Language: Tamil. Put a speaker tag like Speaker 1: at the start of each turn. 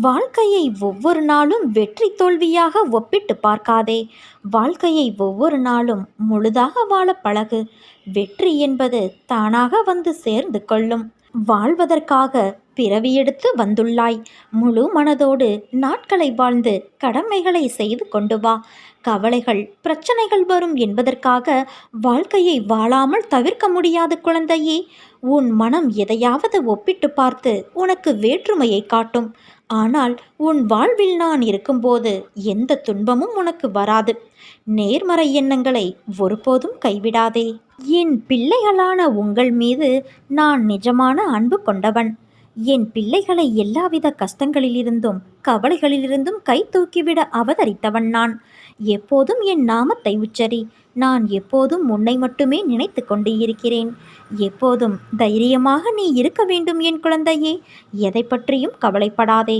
Speaker 1: வாழ்க்கையை ஒவ்வொரு நாளும் வெற்றி தோல்வியாக ஒப்பிட்டு பார்க்காதே. வாழ்க்கையை ஒவ்வொரு நாளும் முழுதாக வாழ பழகு. வெற்றி என்பது தானாக வந்து சேர்ந்து கொள்ளும். வாழ்வதற்காக பிறவியெடுத்து வந்துள்ளாய். முழு மனதோடு நாட்களை வாழ்ந்து கடமைகளை செய்து கொண்டு வா. கவலைகள் பிரச்சனைகள் வரும் என்பதற்காக வாழ்க்கையை வாழாமல் தவிர்க்க முடியாது குழந்தையே. உன் மனம் எதையாவது ஒப்பிட்டு பார்த்து உனக்கு வேற்றுமையை காட்டும். ஆனால் உன் வாழ்வில் நான் இருக்கும்போது எந்த துன்பமும் உனக்கு வராது. நேர்மறை எண்ணங்களை ஒருபோதும் கைவிடாதே. என் பிள்ளைகளான உங்கள் மீது நான் நிஜமான அன்பு கொண்டவன். என் பிள்ளைகளை எல்லாவித கஷ்டங்களிலிருந்தும் கவலைகளிலிருந்தும் கை தூக்கிவிட அவதரித்தவன் நான். எப்போதும் என் நாமத்தை உச்சரி. நான் எப்போதும் உன்னை மட்டுமே நினைத்து கொண்டு இருக்கிறேன். எப்போதும் தைரியமாக நீ இருக்க வேண்டும் என் குழந்தையே. எதை பற்றியும் கவலைப்படாதே.